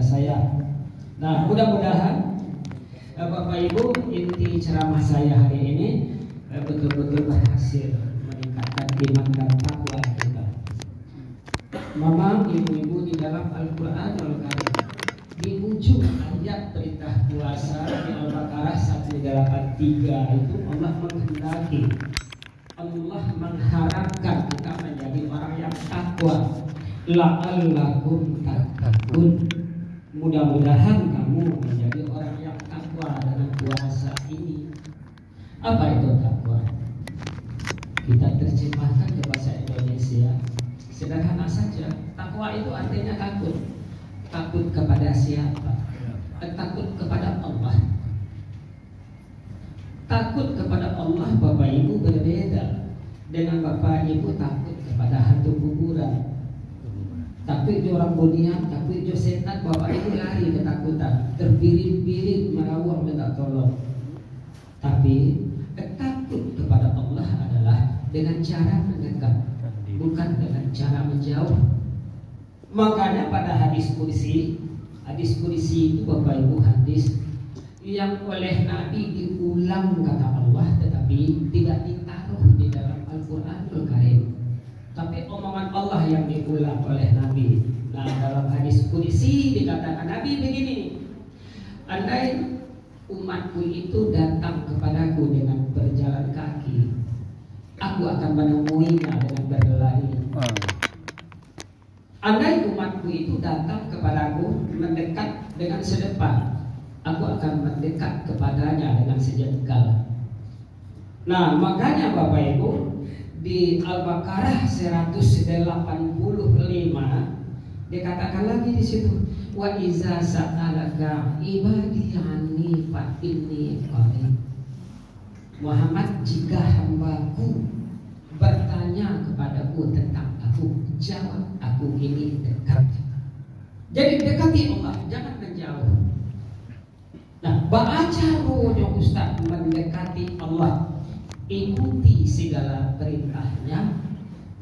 saya. Nah, mudah-mudahan Bapak Ibu, inti ceramah saya hari ini betul-betul berhasil meningkatkan iman dan takwa kita. Mama, ibu-ibu, di dalam Al-Quranul Karim di ujung ayat perintah puasa di Al-Baqarah 183 itu Allah menghendaki, Allah mengharapkan kita menjadi orang yang takwa. La'allakum tattaqun. Mudah-mudahan kamu menjadi orang yang takwa dengan puasa ini. Apa itu takwa? Kita terjemahkan ke bahasa Indonesia sederhana saja. Takwa itu artinya takut. Takut kepada siapa? Takut kepada Allah. Takut kepada Allah Bapak Ibu berbeda dengan Bapak Ibu takut kepada hantu kuburan. Takut itu orang bunian, takut itu setan, Bapak Ibu lari ketakutan, terbirit-birit merawat minta tolong. Tapi takut kepada Allah adalah dengan cara mendekat, bukan dengan cara menjauh. Makanya pada hadis kursi itu Bapak Ibu hadis yang oleh Nabi diulang kata Allah, tetapi tidak ditaruh di dalam Al-Quranul Karim, tapi omongan Allah yang diulang oleh Nabi. Nah, dalam hadis kursi dikatakan Nabi begini, andai umatku itu datang kepadaku dengan berjalan kaki, aku akan menemuinya dengan berlari. Andai umatku itu datang kepadaku mendekat dengan sedepan, aku akan mendekat kepadanya dengan sejengkal. Nah, makanya Bapak Ibu di Al-Baqarah 185 dikatakan lagi di situ, wa iza sa'alaka ibadi anni fa inni qarib. Muhammad, jika hambaku bertanya kepadaku tentang aku, jawab, aku ini dekat. Jadi dekati Allah, jangan menjauh. Nah, baca ruhnya Ustaz mendekati Allah, ikuti segala perintahnya,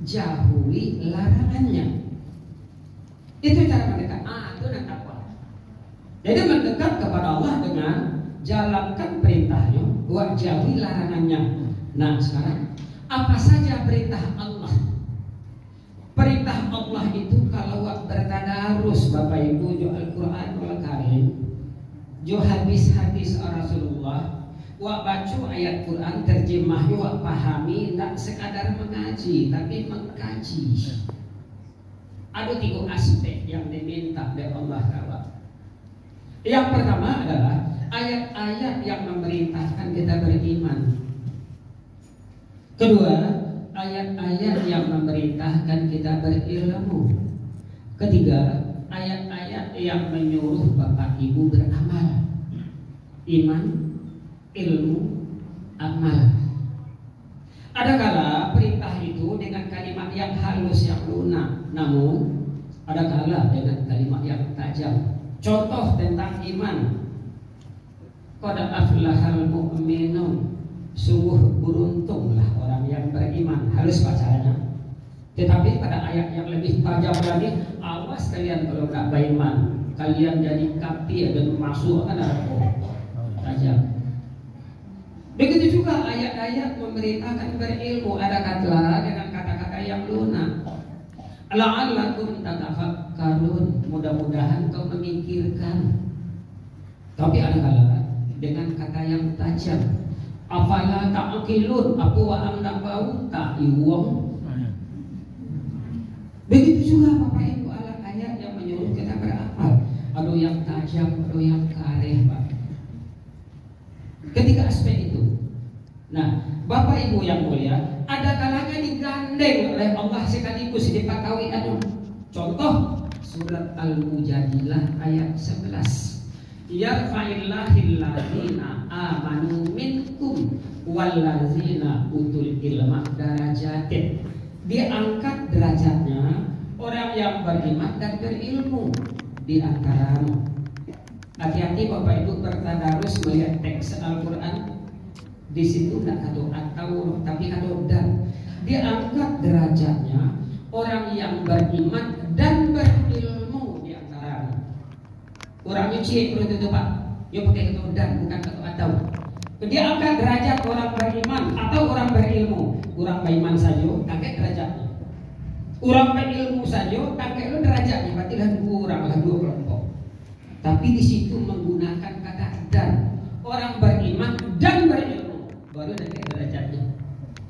jauhi larangannya. Itu cara mendekat. Itu takwa. Jadi mendekat kepada Allah dengan jalankan perintahnya, jauhi larangannya. Nah, sekarang apa saja perintah Allah? Perintah Allah itu kalau bertadarus Bapak Ibu jo Al-Quranul Karim, jo hadis-hadis Rasulullah, wa baca ayat Quran terjemahnya, wa pahami, tidak sekadar mengaji tapi mengkaji. Ada 3 aspek yang diminta oleh Allah Ta'ala. Yang pertama adalah ayat-ayat yang memerintahkan kita beriman. Kedua, ayat-ayat yang memerintahkan kita berilmu. Ketiga, ayat-ayat yang menyuruh Bapak Ibu beramal. Iman, ilmu, amal. Adakala perintah itu dengan kalimat yang halus, yang lunak, namun adakala dengan kalimat yang tajam. Contoh tentang iman, qad aflahal mu'minun, sungguh beruntunglah orang yang beriman. Halus bacanya. Tetapi pada ayat yang lebih tajam lagi, awas kalian kalau nggak beriman, kalian jadi kafir dan masuk ke neraka. Tajam. Begitu juga ayat-ayat memerintahkan berilmu, ada kata dengan kata-kata yang lunak. La'allakum tatafakkarun, mudah-mudahan kau memikirkan. Tapi ada kala dengan kata yang tajam. Afala ta'qilun, apa wa amna bau ta'iwong. Begitu juga Bapak Ibu ayat yang menyuruh kita beramal. Ada yang tajam, ada yang kareh, Pak. Ketiga aspek itu. Nah, Bapak Ibu yang mulia, ada kalanya digandeng oleh Allah sekaligus dipatawi anu. Contoh surat Al-Mujadilah ayat 11. Yarfa'illahil ladzina amanu minkum walladzina utul ilma darajatin. Diangkat derajatnya orang yang beriman dan berilmu di antaramu. Hati-hati Bapak Ibu bertadarus melihat teks Al-Quran. Di situ tidak kata atau tapi kata dan. Diangkat derajatnya orang yang beriman dan berilmu di antaramu. Orang nyuci perut itu Pak, dia pakai ketudan bukan atau. Dia angkat derajat orang beriman atau orang berilmu. Orang beriman saja, angkat derajatnya. Orang berilmu saja, angkat lu derajatnya. Berarti lah dua kelompok. Tapi di situ menggunakan kata dan. Orang beriman dan berilmu baru naik derajatnya.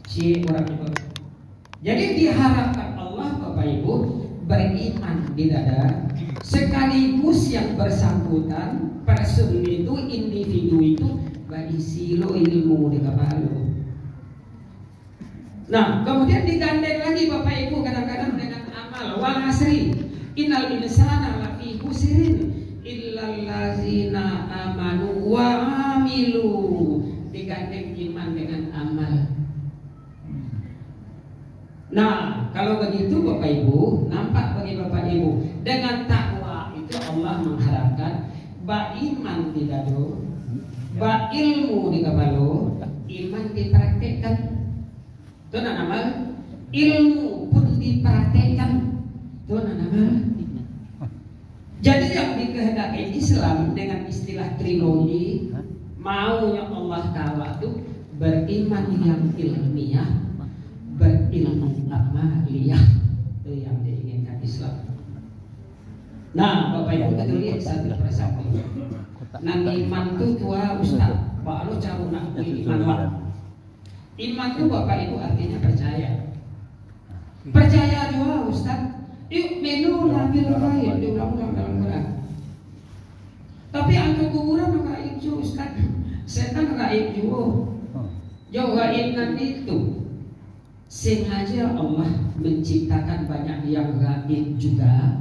Si orang itu. Jadi diharapkan Allah Bapak Ibu beriman di dada, sekaligus yang bersangkutan person itu, individu itu berisi lo ilmu di kepala. Nah, kemudian digandeng lagi Bapak Ibu kadang-kadang dengan amal. Wal asri innal insana lafi khusrin illal ladzina amanu wa amilu. Digandeng iman dengan amal. Nah, kalau begitu Bapak Ibu, nampak bagi Bapak Ibu, dengan takwa itu Allah mengharapkan ba iman tidak do, ba ilmu di kapalo, iman dipraktekkan. Itu nama ilmu pun dipraktekkan. Itu nama. Jadi yang dikehendaki Islam dengan istilah trilogi, maunya Allah Ta'ala itu beriman yang ilmiah, berilmu amaliyah. Itu yang diinginkan Islam. Nah, Bapak Ibu kita lihat satu persatu. Nang iman itu tua Ustaz, Pak lo caru nak iman wak. Iman itu Bapak Ibu artinya percaya. Percaya juga Ustaz. Yuk menu bil ghaib diulang-ulang dalam Quran. Tapi angka kuburan gaib juga Ustaz. Setan gaib juga. Jauh gaib nanti itu. Sengaja Allah menciptakan banyak yang gaib juga.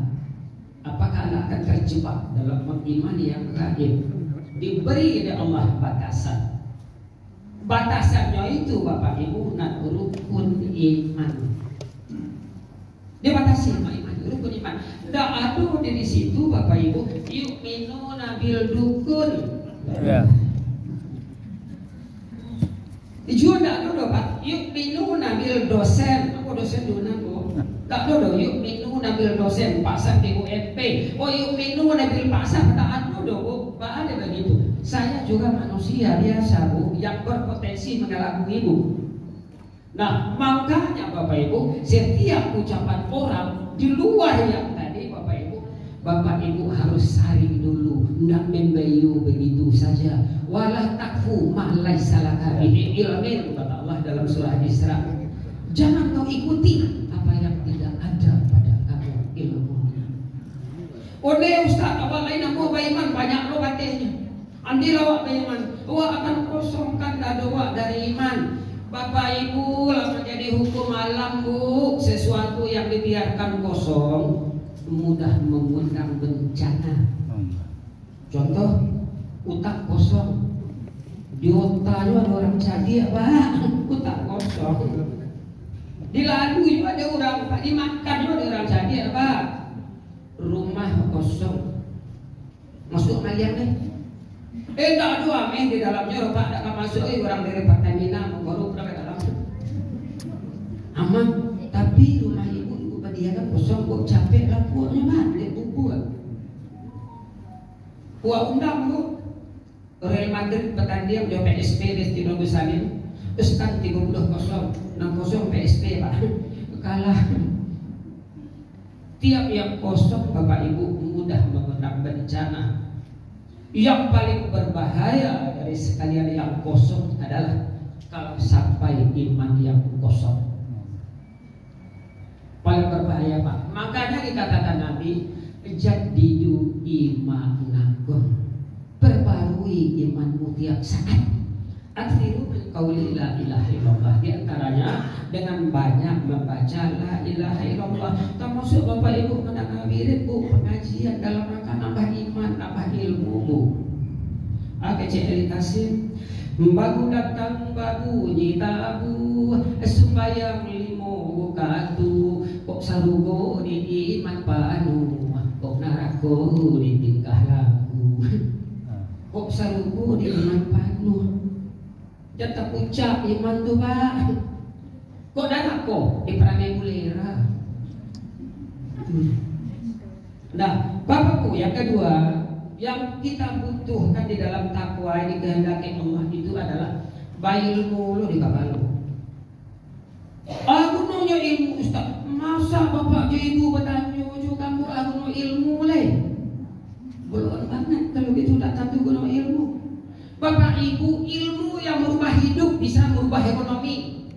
Apakah Anda akan terjebak dalam mengimani yang gaib? Diberi oleh Allah batasan. Batasannya itu Bapak Ibu nak rukun iman. Dibatasi iman, rukun iman. Tidak ada di situ Bapak Ibu. Yu'minuna bil dukun. Ya. Dijual tak ada Pak. Yu'minuna bil dosen. Apa dosen duna bu? Tak ada. Yu'minuna bil dosen. Pasar di UMP. Oh yu'minuna bil pasar. Tak ada bu. Pak ada begitu. Saya juga manusia biasa bu, yang berpotensi mengelabui bu. Nah makanya Bapak Ibu, setiap ucapan orang di luar yang tadi Bapak Ibu harus saring dulu, tidak membayu begitu saja. Wala takfu ma laisa laka bihi ilmin, kata Allah dalam surah Isra. Jangan kau ikuti apa yang tidak ada pada kamu ilmu. Ode Ustaz, apa lain aku beriman banyak lo katanya. Andi lawak beriman, wah akan kosongkan doa dari iman. Bapak Ibu lah menjadi hukum alam bu, sesuatu yang dibiarkan kosong mudah mengundang bencana. Contoh utak kosong, di otaknya ada orang jadi apa? Utak kosong. Di lalu juga ada orang, dimakan juga ada orang jadi apa? Rumah kosong. Masuk kalian deh. Tak ada ameh di dalamnya, Pak tak akan masuk orang dari Pertamina baru berapa dalam. Aman, tapi rumah ibu dia kan kosong, kok capek lah kuahnya balik buku. Kuah undang bu. Real Madrid bertanding jauh PSP di Stadion Salim. Terus kan 30-0, 6-0 PSP Pak. Kalah. Tiap yang kosong Bapak Ibu mudah mengundang bencana. Yang paling berbahaya dari sekalian yang kosong adalah kalau sampai iman yang kosong. Paling berbahaya Pak. Makanya dikatakan Nabi, jadidu imanakum, perbarui imanmu tiap saat. Akhirul qauli la ilaha illallah. Di antaranya dengan banyak membaca la ilaha illallah. Termasuk Bapak Ibu mendengar wirid bu, pengajian dalam rangka nambah iman, nambah ilmu bu. Kecil Kasim bagu datang bagu nyita bu, supaya limo bukatu. Kok sarugo di iman panu, kok narako di tingkah laku. Kok sarugo di iman panu, jatah puncak iman tu Pak. Kok narako di perangai mulera. Nah Bapakku yang kedua, yang kita butuhkan di dalam takwa ini kehendaki Allah itu adalah ilmu lo di kapal lo. Aku nanya ilmu Ustaz, masa bapak ibu bertanya kamu aku no ilmu le? Belum banget kalau gitu tak tentu guna ilmu. Bapak ibu, ilmu yang merubah hidup bisa merubah ekonomi.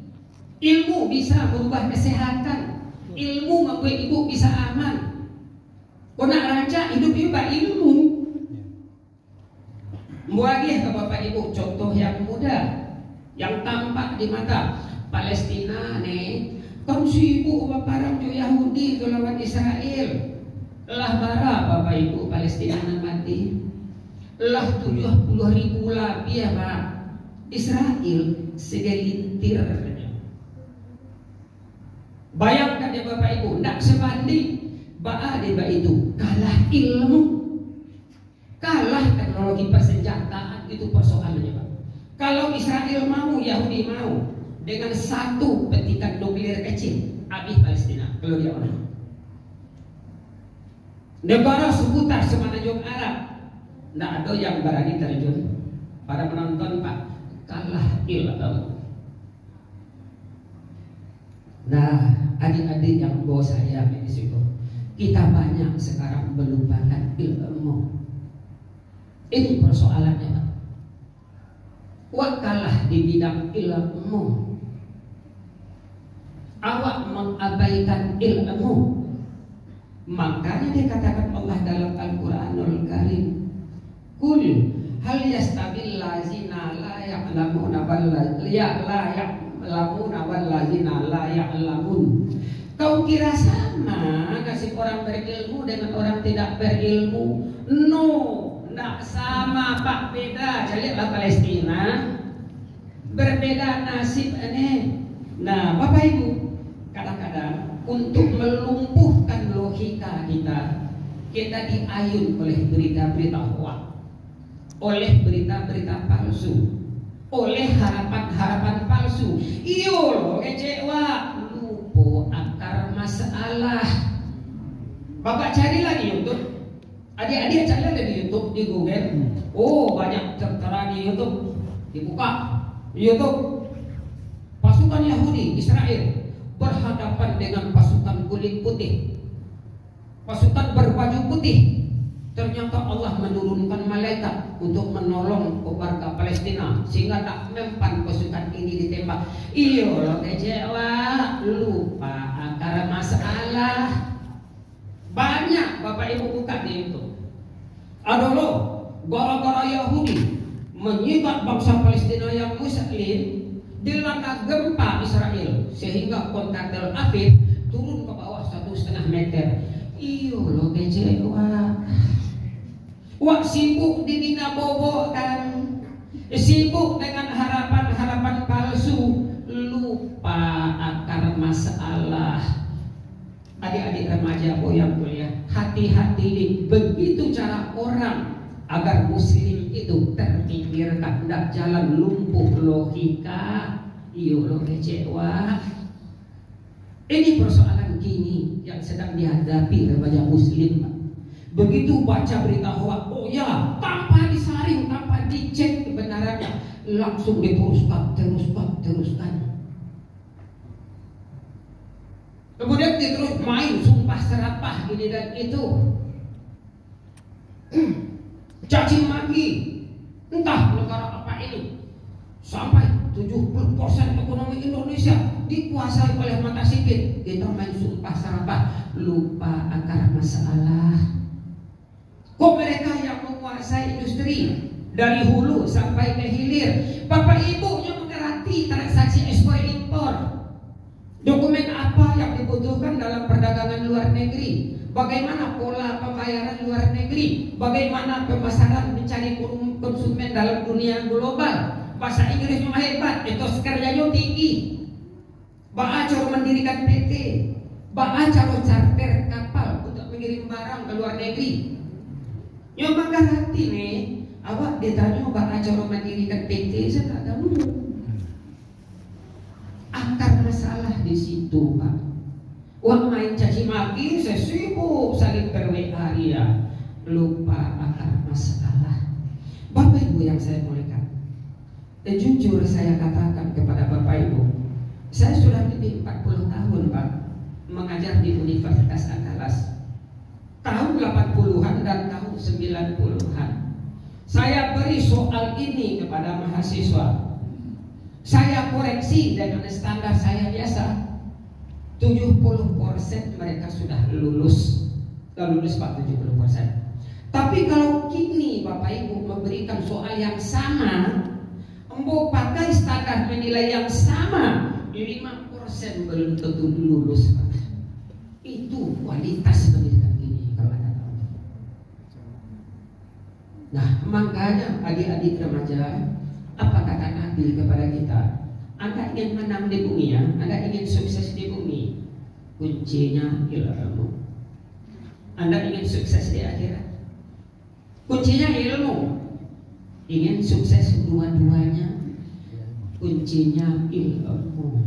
Ilmu bisa merubah kesehatan. Ilmu membuat ibu bisa aman. Kau nak rancak hidup ibu ilmu. Muagih ke bapak ibu contoh yang mudah, yang tampak di mata. Palestina nih, kan si ibu baparang jo Yahudi tu lawan Israel. Lah bara bapak ibu Palestina mati. Lah 70.000 lebih ya Pak. Israel segelintir. Bayangkan ya bapak ibu, nak sebanding. Ba'a deba itu kalah ilmu, kalah teknologi persenjataan, itu persoalannya Pak. Kalau Israel mau, Yahudi mau, dengan satu petikan nuklir kecil habis Palestina kalau dia orang. Negara seputar semenanjung Arab tidak ada yang berani terjun. Para penonton Pak, kalah ilmu. Nah, adik-adik yang bawa saya di situ, kita banyak sekarang melupakan ilmu. Ini persoalannya Pak. Wak kalah di bidang ilmu. Awak mengabaikan ilmu. Makanya dikatakan Allah dalam Al-Quranul Karim, Kul hal yastabil lazina la ya'lamuna wal lazina la ya'lamun. Kau kira sama nasib orang berilmu dengan orang tidak berilmu? No, tidak sama Pak, beda. Lihatlah Palestina, berbeda nasib ini. Nah Bapak Ibu, kadang-kadang untuk melumpuhkan logika kita diayun oleh berita-berita hoax, oleh berita-berita palsu, oleh harapan-harapan palsu. Iyo loh kecewa, lupa akar masalah. Bapak cari lagi YouTube, adik-adik cari lagi di YouTube, di Google. Oh banyak tertera di YouTube, dibuka YouTube. Pasukan Yahudi Israel berhadapan dengan pasukan kulit putih, pasukan berbaju putih. Ternyata Allah menurunkan malaikat untuk menolong warga Palestina sehingga tak mempan pasukan ini ditembak. Iyo lo kecewa, lupa akar masalah. Banyak Bapak Ibu buka di itu. Ada lo gara-gara Yahudi menyikat bangsa Palestina yang muslim, dilanda gempa Israel sehingga kota Tel Aviv turun ke bawah 1,5 meter. Iyo lo kecewa. Wak sibuk didina bobo kan, sibuk dengan harapan-harapan palsu, lupa akar masalah. Adik-adik remaja yang kuliah, hati-hati. Begitu cara orang agar muslim itu terpinggirkan, tidak jalan, lumpuh logika. Iyo lo kecewa. Ini persoalan kini yang sedang dihadapi remaja muslim Pak. Begitu baca berita hoax, oh ya, tanpa disaring, tanpa dicek kebenarannya, langsung teruskan. Kemudian dia terus main sumpah serapah ini dan itu, caci maki, entah negara apa ini, sampai 70% ekonomi Indonesia dikuasai oleh mata sipit. Kita main sumpah serapah, lupa akar masalah. Kok mereka yang menguasai industri dari hulu sampai ke hilir? Bapak Ibu yang mengerti transaksi ekspor impor. Dokumen apa yang dibutuhkan dalam perdagangan luar negeri? Bagaimana pola pembayaran luar negeri? Bagaimana pemasaran mencari konsumen dalam dunia global? Bahasa Inggrisnya hebat, etos kerjanya tinggi. Ba'a cara mendirikan PT, ba'a cara charter kapal untuk mengirim barang ke luar negeri. Yang bangga hati nih, awak ditanya ba'a cara mendirikan PT, saya tak tahu. Akar masalah di situ Pak. Wah main caci maki, saya sibuk saling ber-WA ya. lupa akar masalah. Bapak Ibu yang saya muliakan, dan jujur saya katakan kepada Bapak Ibu, saya sudah lebih 40 tahun Pak mengajar di Universitas Andalas. Tahun 80-an dan tahun 90-an saya beri soal ini kepada mahasiswa. Saya koreksi dengan standar saya biasa. 70% mereka sudah lulus. Lulus Pak 70%. Tapi kalau kini Bapak Ibu memberikan soal yang sama, mau pakai standar menilai yang sama, 5% belum tentu lulus Pak. Itu kualitas pendidikan ini kalau ada tahu. Nah, makanya adik-adik remaja, apa kata Nabi kepada kita? Anda ingin menang di bumi ya, Anda ingin sukses di bumi, kuncinya ilmu. Anda ingin sukses di akhirat, kuncinya ilmu. Ingin sukses dua-duanya, kuncinya ilmu.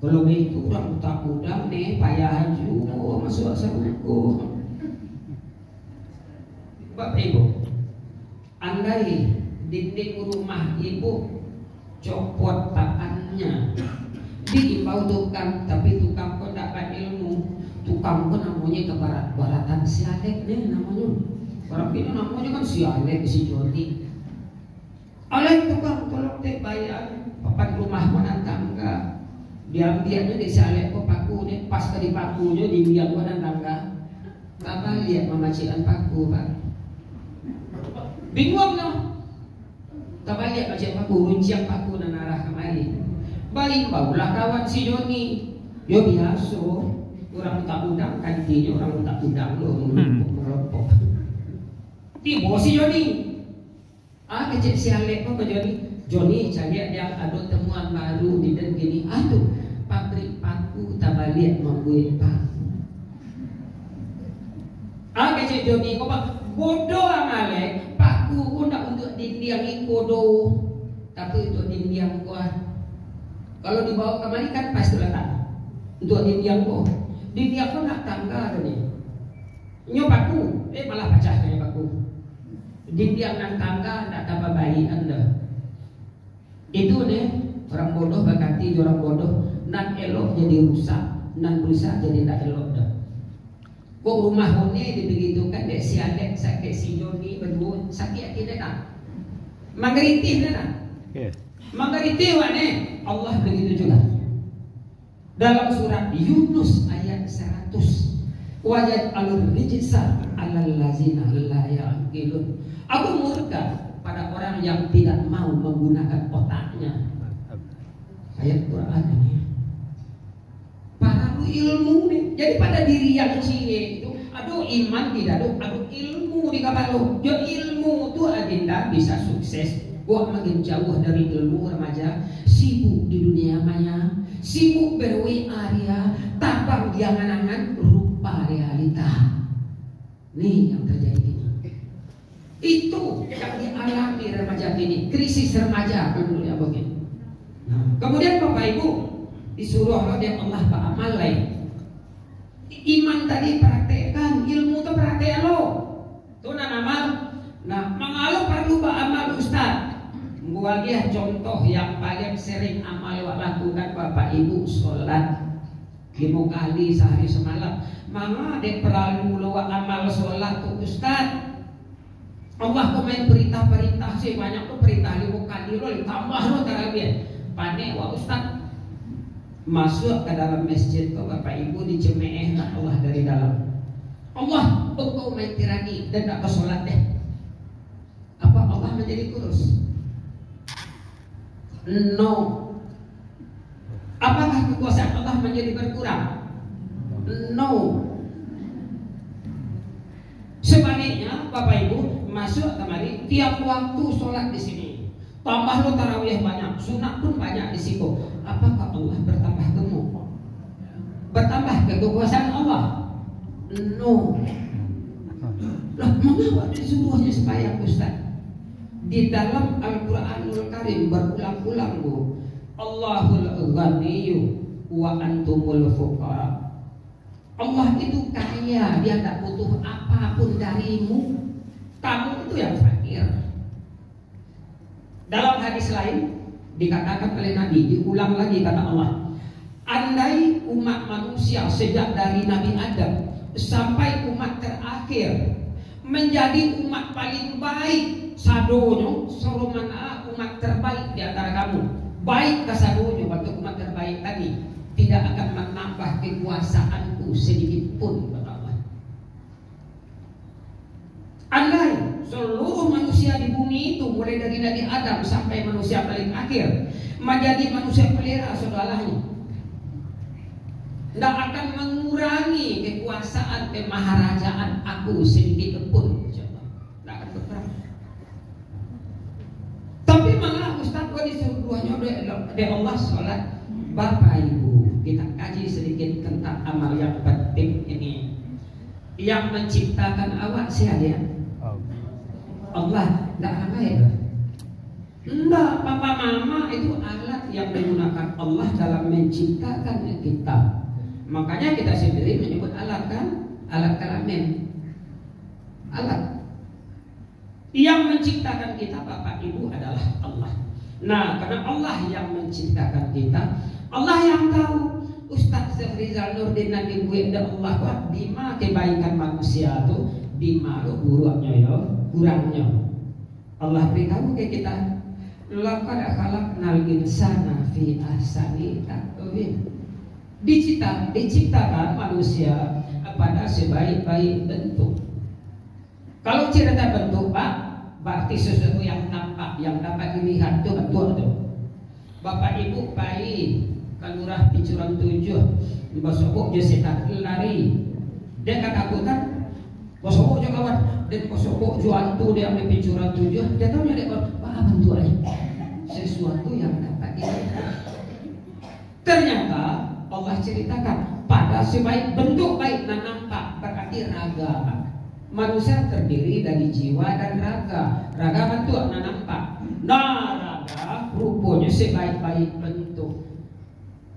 Kalau begitu orang tak udang nih, payah juga masuk surga. Bapak Ibu, andai dinding rumah ibu copot takannya, diimbau tukang, tapi tukang pun dapat ilmu. Tukang pun namanya kebarat-baratan si Alek nih namanya. Orang ini namanya kan si Alek, si Jody. Alek tukang tolong teh bayar papan rumah mana tangga. Diam-diamnya di si Alek kok paku nih, pas ke di pakunya di biang mana tangga. Bapak lihat memacikan paku Pak, bingung loh. Bapak lihat macam paku, runciak paku dan arah kemari. Balik baulah kawan si Joni. Yo biasa, orang tak undang kantinya, orang tak undang lo melompok. Tiba si Joni. Kecil si Alek kok ke Joni. Joni cari dia ada temuan baru di dan gini. Aduh, pabrik paku tak balik membuat paku. Kecil Joni kok bodoh Alek. Paku pun tak untuk dindiang bodoh, tapi untuk dindiang kuat. Kalau dibawa kemari kan pasti letak untuk dindiang kok. Dindiang kok nak tangga ada nih. Nyo paku, malah pecah kayak paku. Dindiang dan tangga tak tambah bayi Anda. Itu nih orang bodoh berkati orang bodoh. Nan elok jadi rusak, nan rusak jadi tak elok dah. Kok rumah ini dibegitukan dek si Alek sakit si Joni berdua sakit tidak nak? Menggeritih nak? Menggeritih wane Allah begitu juga. Dalam surat Yunus ayat 100, wajad alur rijsa alal lazina la yaqilun. Aku murka pada orang yang tidak mau menggunakan otaknya. Ayat Quran ini. Para ilmu nih. Jadi pada diri yang cie itu, aduh iman tidak aduh ilmu di kapal. Yo ilmu tuh agenda bisa sukses. Gua makin jauh dari ilmu remaja, sibuk di dunia maya, sibuk ber-WA dia, tapang diangan-angan rupa realita. Nih yang terjadi ini. Itu yang dialami remaja ini, krisis remaja menurut ya begini. Nah, kemudian Bapak Ibu disuruh oleh Allah beramal lain. Iman tadi praktekkan, ilmu itu praktek lo. Itu nama. Nah, mengalu perlu beramal Ustaz. Gua dia contoh yang paling sering amal lakukan Bapak Ibu sholat 5 kali sehari semalam. Mama dek perlu lo amal sholat tuh Ustaz. Allah komen perintah sih banyak tuh perintah 5 kali lo tambah lo tarawih. Panik wa Ustaz. Masuk ke dalam masjid kau Bapak Ibu di jemaah Allah dari dalam. Allah engkau main tirani dan tak bersolat deh. Apa Allah menjadi kurus? No. Apakah kekuasaan Allah menjadi berkurang? No. Sebaliknya Bapak Ibu masuk kemari tiap waktu sholat di sini. Tambah lo tarawih banyak, sunat pun banyak di situ. Apakah Allah bertambah gemuk? Bertambah kekuasaan Allah? No. Lah mengapa disuruhnya supaya Ustaz? Di dalam Al-Quranul Karim berulang-ulang Bu, Allahul Ghaniyyu wa antumul fuqara. Allah itu kaya, dia tidak butuh apapun darimu. Kamu itu yang fakir. Dalam hadis lain dikatakan oleh Nabi, diulang lagi kata Allah, andai umat manusia sejak dari Nabi Adam sampai umat terakhir menjadi umat paling baik sadonyo, soromana umat terbaik di antara kamu, baik kasadonyo untuk umat terbaik tadi, tidak akan menambah kekuasaanku sedikit pun, kata Allah. Andai seluruh manusia di bumi itu mulai dari Nabi Adam sampai manusia paling akhir menjadi manusia pelera saudaranya, tidak akan mengurangi kekuasaan kemaharajaan aku sedikit pun, tidak akan berkurang. Tapi malah Ustaz gua disuruhnya oleh Allah sholat. Bapak Ibu, kita kaji sedikit tentang amal yang penting ini. Yang menciptakan awak siapa dia? Allah. Tidak apa itu? Tidak, papa mama itu alat yang digunakan Allah dalam menciptakan kita. Makanya kita sendiri menyebut alat kan? Alat kelamin. Alat. Yang menciptakan kita Bapak Ibu adalah Allah. Nah, karena Allah yang menciptakan kita, Allah yang tahu. Ustaz Rizal Nurdin nanti gue ada Allah kuat di mana kebaikan manusia itu, di mana buruknya ya, kurangnya. Allah beritahu ke kita, laqad khalaqnal insana fi ahsani taqwim. Diciptakan manusia pada sebaik-baik bentuk. Kalau cerita bentuk Pak, berarti sesuatu yang nampak, yang dapat dilihat itu bentuk itu. Bapak Ibu bayi kalurah picuran 7 bosok setan lari, dia ketakutan bosok kawan, dan bosok jual tu dia ambil picuran 7, dia tahu dia apa bentuk sesuatu yang dapat dilihat. Ternyata Allah ceritakan pada sebaik bentuk baik dan nampak, berarti raga. Manusia terdiri dari jiwa dan raga. Raga bentuk dan nampak. Nah, raga rupanya sebaik-baik bentuk.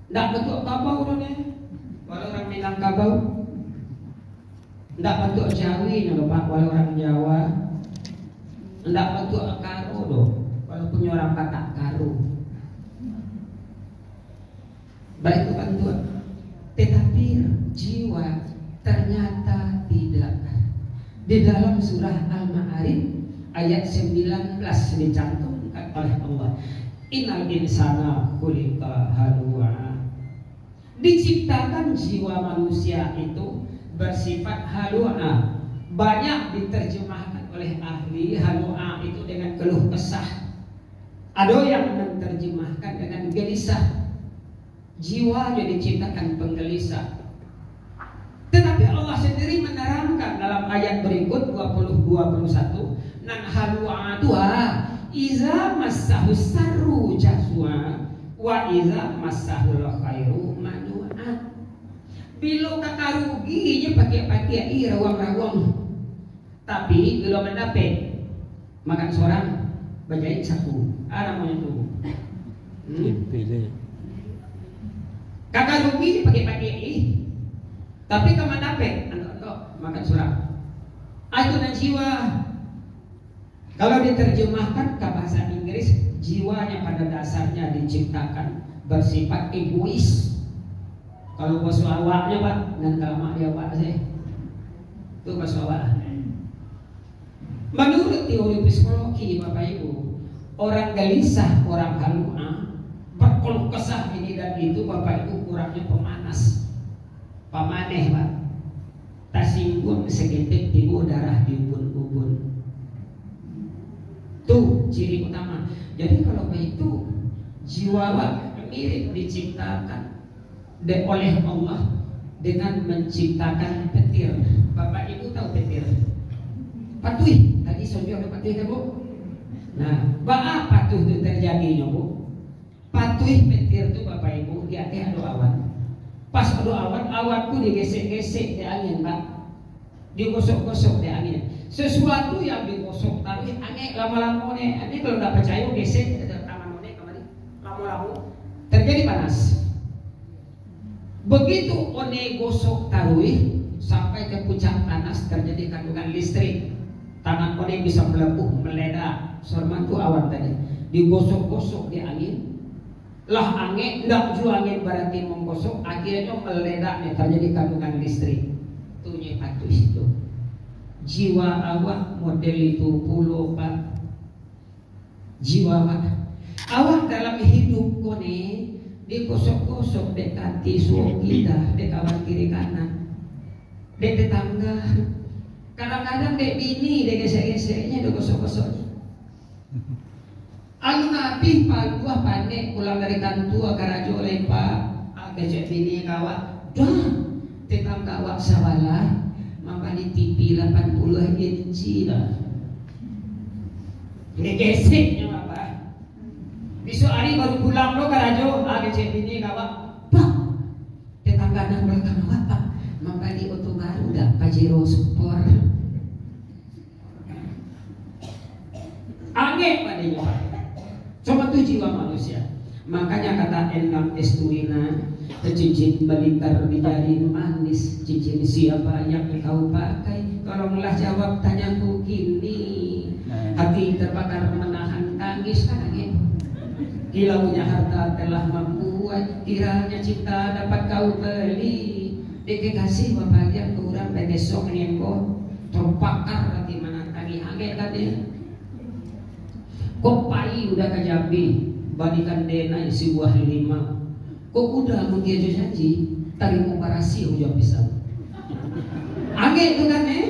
Tidak bentuk kabau nih. Walau orang Minang kabau. Tidak bentuk Jawi nih Pak, walau orang Jawa. Tidak bentuk karo loh, walaupun orang Batak karo. Baik bentuk, tetapi jiwa ternyata tidak. Di dalam surah Al-Ma'arij ayat 19 dicantumkan oleh Allah, innal insana khuliqa halu'a. Diciptakan jiwa manusia itu bersifat halu'a. Banyak diterjemahkan oleh ahli halu'a itu dengan keluh kesah. Ada yang menerjemahkan dengan gelisah. Jiwa jadi diciptakan penggelisah. Tetapi Allah sendiri menerangkan dalam ayat berikut 20-21, nan halu'a tuha iza massahu sarru jaswa wa iza massahul khairu manu'a. Bila kakak rugi je pakai rawang-rawang, tapi bila mendapat makan seorang bajai satu, namanya tu. Kakak rugi pakai tapi kamu dapat makan seorang. Itu dan jiwa. Kalau diterjemahkan ke bahasa Inggris, jiwanya pada dasarnya diciptakan bersifat egois. Kalau bos awaknya Pak, dan kalau dia Pak sih, itu bos awak. Menurut teori psikologi Bapak Ibu, orang gelisah, orang halu'a, berkeluh kesah ini dan itu Bapak Ibu kurangnya pemanas, pamaneh Pak, tasinggung segetik timbul darah di ubun-ubun. Tuh ciri utama. Jadi kalau begitu jiwa mirip diciptakan oleh Allah dengan menciptakan petir. Bapak Ibu tahu petir? Patuh. Tadi sudah ada patuh kan Bu? Nah, apa patuh itu terjadinya Bu? Patuh petir itu Bapak Ibu di atas ada awan. Pas ada awan, awanku digesek-gesek di angin Pak, digosok-gosok di angin. Sesuatu yang digosok tapi angin lama-lama nih, ini kalau nggak percaya gesek taman nih kemarin lama-lama terjadi panas. Begitu one gosok taruih sampai ke puncak panas terjadi kandungan listrik. Tangan one bisa melepuh, meledak. Sorman tu awan tadi. Digosok-gosok di angin. Lah angin, ndak ju angin berarti menggosok, akhirnya meledak nih terjadi kandungan listrik. Tuh patuh itu. Jiwa awak model itu pulau pak. Jiwa awak dalam hidup kone digosok-gosok dek kaki suami kita, dek kawan kiri kanan, dek tetangga. Kadang-kadang dek bini, dek gesek-geseknya digosok-gosok. Alun nabi paluah panik pulang dari kantua karajo lepak, gesek bini kawak, dah tetangga awak sawalah. Maka di TV 80 inci lah. Ini geseknya apa? Besok hari baru pulang lo karajo, gesek bini kawak, pak. Tetangga nang belakang awak pak. Maka di oto baru dah Pajero Sport. Angin pada nyawa. Cuma tu jiwa manusia. Makanya kata Endang Esturina, cincin melingkar di jari manis, cincin siapa yang kau pakai? Tolonglah jawab tanyaku kini. Hati terbakar menahan tangis angin. Kilaunya harta telah membuat, kiranya cinta dapat kau beli. Dek kasih bahagia kurang dan besok nieko terbakar hati menantangi angin katanya. Kok pai udah ke Jambi, balikan dena isi buah 5. Kok udah mungkin janji, tadi mau parasi ujung pisau. Angin tuh kan angin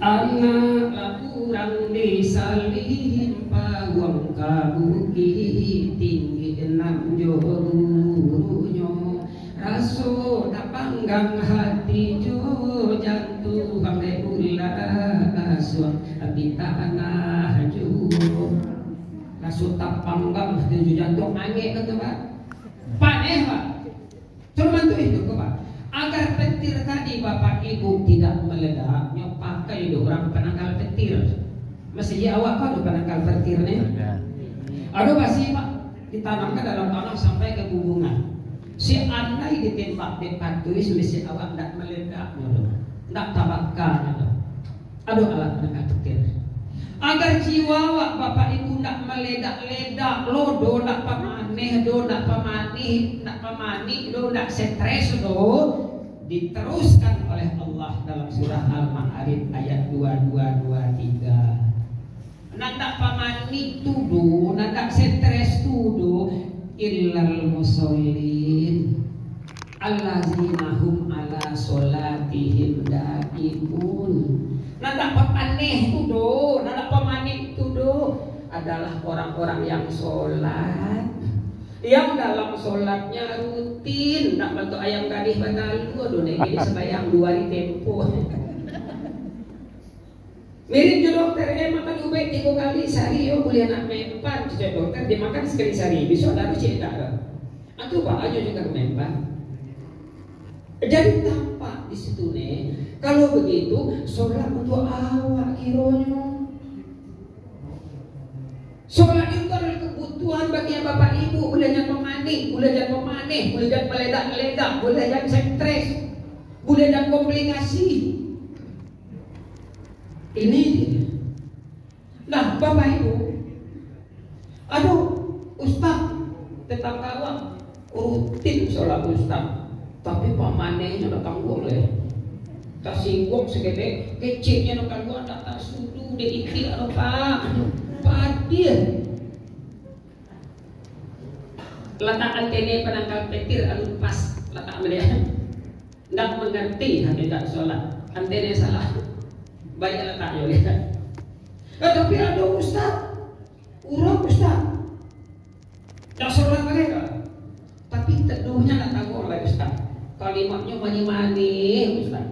anak kurang disalin pawang kabuki tinggi 6 jorunya raso tak panggang hati jo jantung bangde ulah suang abita anak juru raso tak panggang hati jo jantung angin kata pak paneh pak cuma itu pak agar petir tadi bapak ibu tidak meledak nyok pakai orang penangkal petir mesti awak kau penangkal petir nih aduh masih pak ditanamkan dalam tanah sampai ke hubungan. Si andai ditembak dekat tuis mesti awak tidak meledak, tidak tabakkan. Aduh alat penangkal petir. Agar jiwa awak bapak ibu tidak meledak-ledak, lo do tidak pamaneh, do tidak pamani, do tidak stres, do diteruskan oleh Allah dalam surah Al-Ma'arij ayat 2223. Nanda pamani tudo, nanda stres tudo, illal musallin, allazina hum ala solatihim daimun. Nanda pamaneh tudo, nanda pamani tudo adalah orang-orang yang sholat, yang dalam sholatnya rutin. Nak bantu ayam gadis batalu, aduh ini sembahyang 2 hari tempo. Mirip jo dokter makan ubek 3 kali sehari, yo boleh anak mempan. Cuci dokter dia makan sekali sehari, besok harus cerita kan? Aku pak aja juga mempan. Jadi tampak di situ nih. Kalau begitu, sholat untuk awak kironyo. Sholat itu adalah kebutuhan bagi bapak ibu. Boleh jangan pemanik, boleh jangan memaneh, boleh jangan meledak-ledak, boleh jangan stres, boleh jangan komplikasi. Ini dia. Nah bapak ibu, aduh ustaz tetangga awak rutin sholat ustaz, tapi pamanenya datang boleh tak singgung segede kecilnya nak gua tak sudu de iki aro pak padir letak antene penangkal petir alun pas letak dia ndak mengerti hakikat sholat antene salah banyak letak yo lihat. Tapi ada ustaz, urang ustaz, tak sholat mereka, tapi teduhnya tak tahu oleh ustaz. Kalimatnya mani-mani ustaz,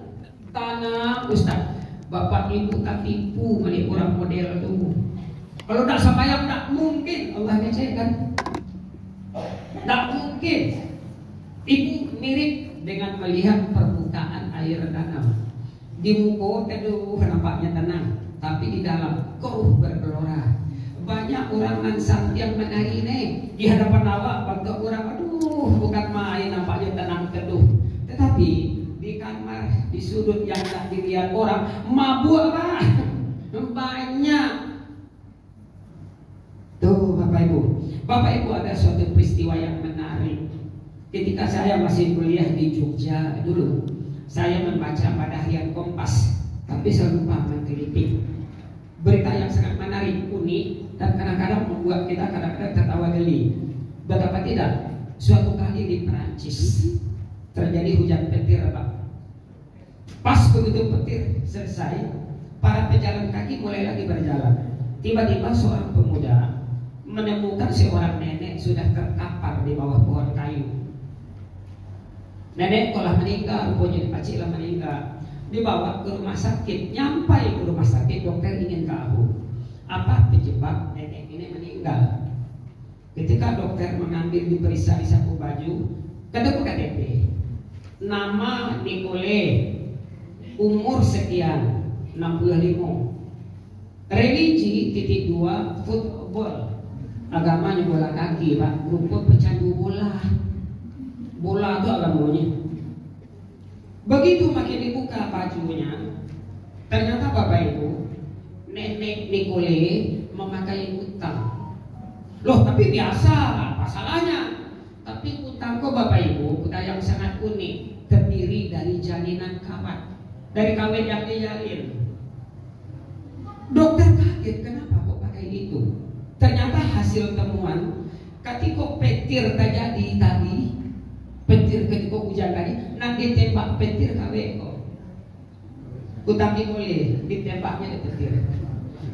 tanah ustaz. Bapak ibu tak tipu mani orang model tu. Kalau tak sampai tak mungkin Allah ngecekkan, tak mungkin. Ibu mirip dengan melihat permukaan air danau. Di muka teduh nampaknya tenang, tapi di dalam keruh bergelora. Banyak orang nansang yang menari ini di hadapan awak bangga orang, aduh bukan main, nampaknya tenang teduh. Tetapi di kamar, di sudut yang tak dilihat orang, mabuk apa? Banyak. Tuh Bapak Ibu ada suatu peristiwa yang menarik. Ketika saya masih kuliah di Jogja dulu, saya membaca pada harian Kompas, tapi saya lupa mengkritik. Berita yang sangat menarik, unik, dan kadang-kadang membuat kita kadang-kadang tertawa geli. Betapa tidak? Suatu kali di Perancis terjadi hujan petir, Pak. Pas begitu petir selesai, para pejalan kaki mulai lagi berjalan. Tiba-tiba seorang pemuda menemukan seorang nenek sudah terkapar di bawah pohon kayu. Nenek telah meninggal, rupanya Pak Cik lah meninggal. Dibawa ke rumah sakit. Nyampai ke rumah sakit, dokter ingin tahu apa penyebab nenek ini meninggal. Ketika dokter mengambil, diperiksa di saku baju, ketemu KTP, nama Nicole, umur sekian, 65, religi (2) football, agamanya bola kaki, Pak. Rumput pecandu bola. Bola itu agamanya. Begitu makin dibuka bajunya, ternyata Bapak Ibu, nenek Nicole memakai utang. Loh, tapi biasa, apa salahnya? Tapi utangku Bapak Ibu, utang yang sangat unik, terdiri dari jalinan kawat, dari kawat yang dijalin. Dokter kaget, kenapa kok pakai itu? Ternyata hasil temuan, ketika petir terjadi tadi, petir ketika hujan tadi, nanti tembak petir kawe kok. Utang Nicole ditembaknya di petir.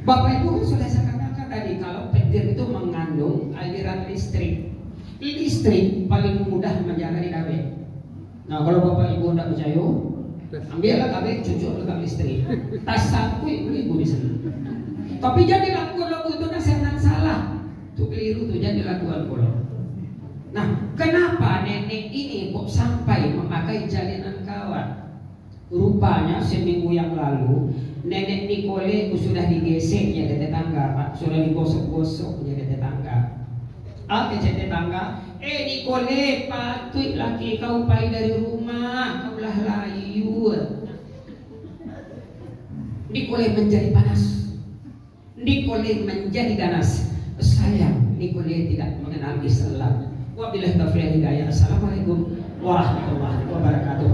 Bapak Ibu sudah saya katakan tadi, kalau petir itu mengandung aliran listrik. Listrik paling mudah menjaga di kawe. Nah, kalau Bapak Ibu tidak percaya, ambillah kawe, cucuk dengan listrik. Tas sapu ibu di sana. Tapi jadi lagu itu nasihat salah. Itu keliru tuh, jadi laguan kalau. Nah, kenapa nenek ini kok sampai memakai jalinan kawat? Rupanya seminggu yang lalu nenek Nicole sudah digeseknya dari tetangga, Pak. Sudah digosok-gosoknya dari tetangga. Ke tetangga, Nicole, patut laki kau pergi dari rumah, kau lah layu. Nicole menjadi panas. Nicole menjadi ganas. Sayang, Nicole tidak mengenal Islam. Wabillahi taufiq wal hidayah. Assalamualaikum warahmatullahi wabarakatuh.